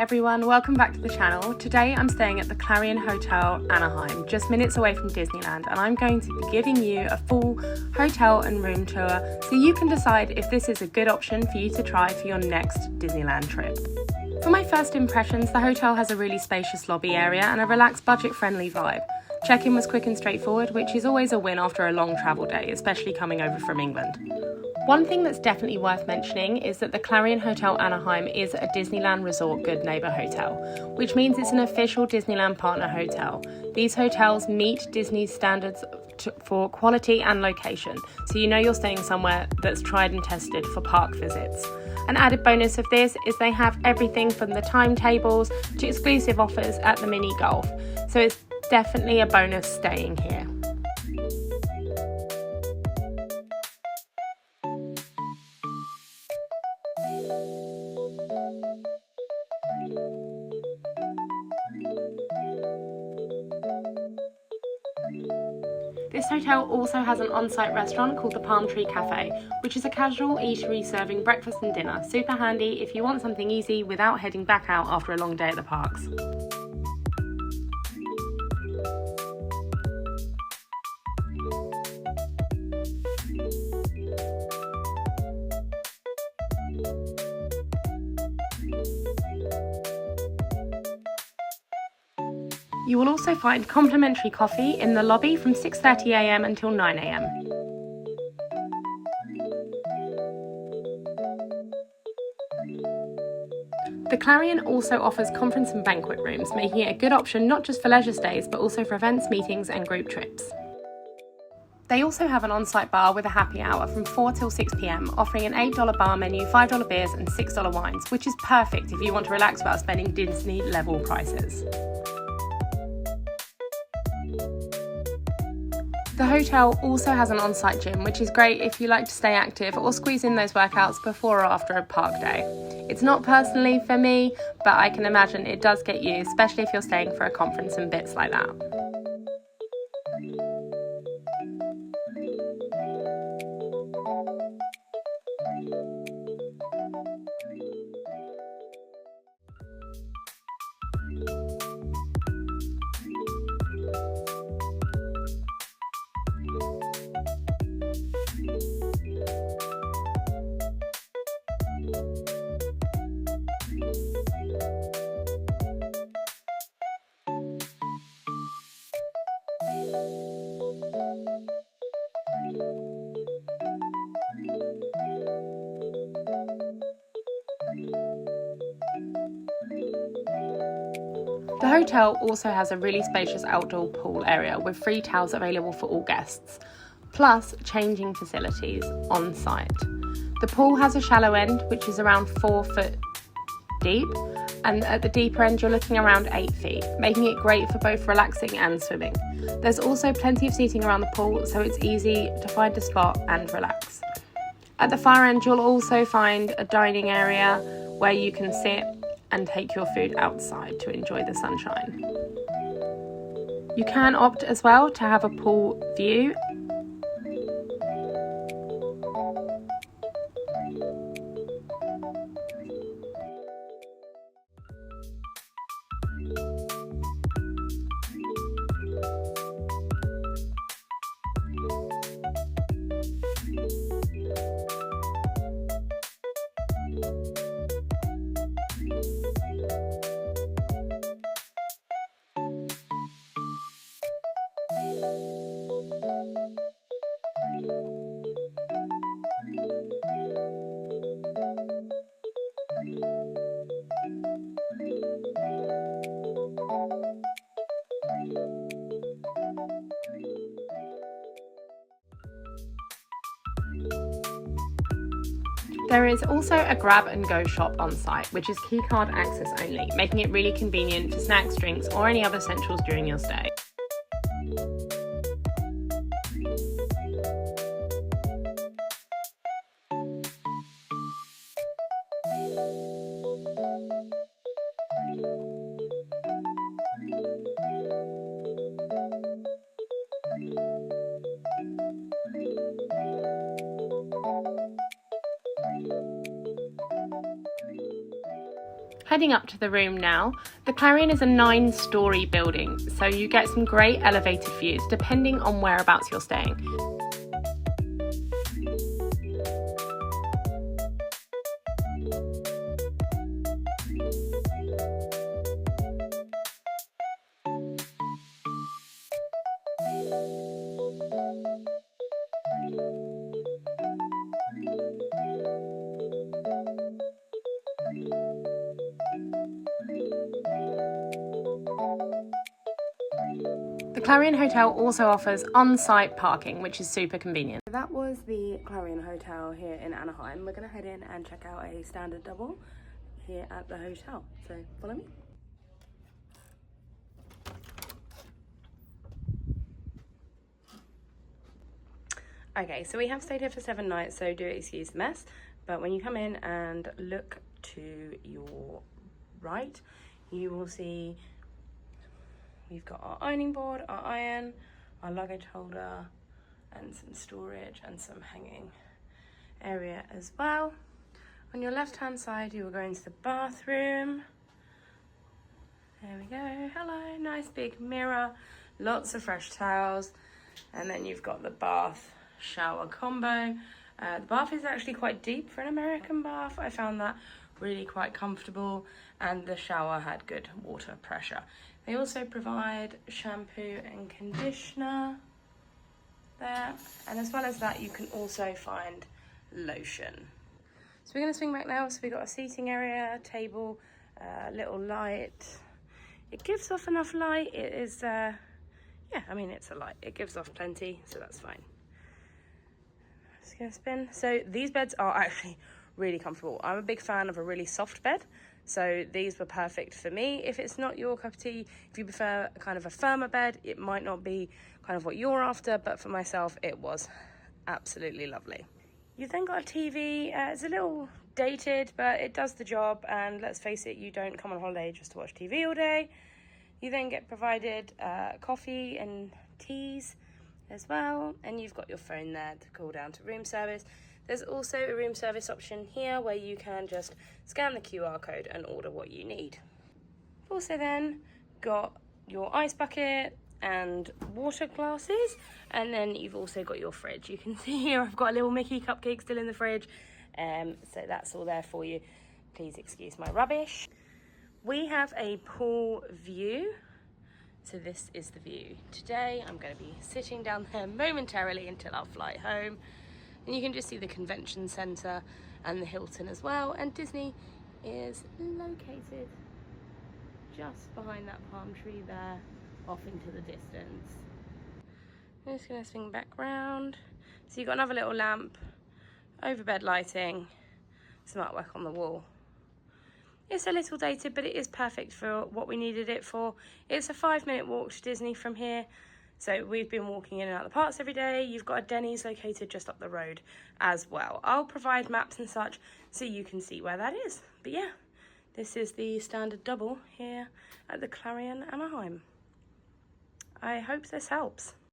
everyone, welcome back to the channel. Today I'm staying at the Clarion Hotel Anaheim, just minutes away from Disneyland, and I'm going to be giving you a full hotel and room tour so you can decide if this is a good option for you to try for your next Disneyland trip. For my first impressions, the hotel has a really spacious lobby area and a relaxed budget-friendly vibe. Check-in was quick and straightforward, which is always a win after a long travel day, especially coming over from England. One thing that's definitely worth mentioning is that the Clarion Hotel Anaheim is a Disneyland Resort Good Neighbour hotel, which means it's an official Disneyland partner hotel. These hotels meet Disney's standards for quality and location, so you know you're staying somewhere that's tried and tested for park visits. An added bonus of this is they have everything from the timetables to exclusive offers at the mini golf, so it's definitely a bonus staying here. This hotel also has an on-site restaurant called the Tree Café, which is a casual eatery serving breakfast and dinner. Super handy if you want something easy without heading back out after a long day at the parks. You will also find complimentary coffee in the lobby from 6:30 a.m. until 9 a.m. The Clarion also offers conference and banquet rooms, making it a good option not just for leisure stays but also for events, meetings and group trips. They also have an on-site bar with a happy hour from 4 till 6 p.m, offering an $8 bar menu, $5 beers and $6 wines, which is perfect if you want to relax without spending Disney-level prices. The hotel also has an on-site gym, which is great if you like to stay active or squeeze in those workouts before or after a park day. It's not personally for me, but I can imagine it does get you, especially if you're staying for a conference and bits like that. The hotel also has a really spacious outdoor pool area with free towels available for all guests, plus changing facilities on site. The pool has a shallow end, which is around 4 foot deep, and at the deeper end you're looking around 8 feet, making it great for both relaxing and swimming. There's also plenty of seating around the pool, so it's easy to find a spot and relax. At the far end you'll also find a dining area where you can sit and take your food outside to enjoy the sunshine. You can opt as well to have a pool view. There is also a grab and go shop on site, which is keycard access only, making it really convenient for snacks, drinks or any other essentials during your stay. Heading up to the room now. The Clarion is a 9-storey building, so you get some great elevated views depending on whereabouts you're staying. The Clarion Hotel also offers on-site parking, which is super convenient. That was the Clarion Hotel here in Anaheim. We're going to head in and check out a standard double here at the hotel. So follow me. Okay, so we have stayed here for 7 nights, so do excuse the mess. But when you come in and look to your right, you will see we've got our ironing board, our iron, our luggage holder, and some storage and some hanging area as well. On your left-hand side, you will go into the bathroom. There we go. Hello, nice big mirror, lots of fresh towels, and then you've got the bath shower combo. The bath is actually quite deep for an American bath. I found that really quite comfortable, and the shower had good water pressure. They also provide shampoo and conditioner there, and as well as that you can also find lotion. So we're going to swing back now. So we've got a seating area, table, little light. It gives off enough light. It is yeah, I mean, it's a light, it gives off plenty, so that's fine. Just gonna spin. So these beds are actually really comfortable. I'm a big fan of a really soft bed, so these were perfect for me. If it's not your cup of tea, if you prefer kind of a firmer bed, it might not be kind of what you're after, but for myself it was absolutely lovely. You've then got a TV. It's a little dated, but it does the job, and let's face it, you don't come on holiday just to watch TV all day. You then get provided coffee and teas as well, and you've got your phone there to call down to room service. There's also a room service option here where you can just scan the QR code and order what you need. Also then got your ice bucket and water glasses, and then you've also got your fridge. You can see here I've got a little Mickey cupcake still in the fridge, so that's all there for you. Please excuse my rubbish. We have a pool view. So this is the view. Today I'm going to be sitting down there momentarily until our flight home. And you can just see the convention centre and the Hilton as well. And Disney is located just behind that palm tree there, off into the distance. I'm just going to swing back round. So you've got another little lamp, overbed lighting, some artwork on the wall. It's a little dated, but it is perfect for what we needed it for. It's a 5-minute walk to Disney from here. So we've been walking in and out of the parks every day. You've got a Denny's located just up the road as well. I'll provide maps and such so you can see where that is. But yeah, this is the standard double here at the Clarion Anaheim. I hope this helps.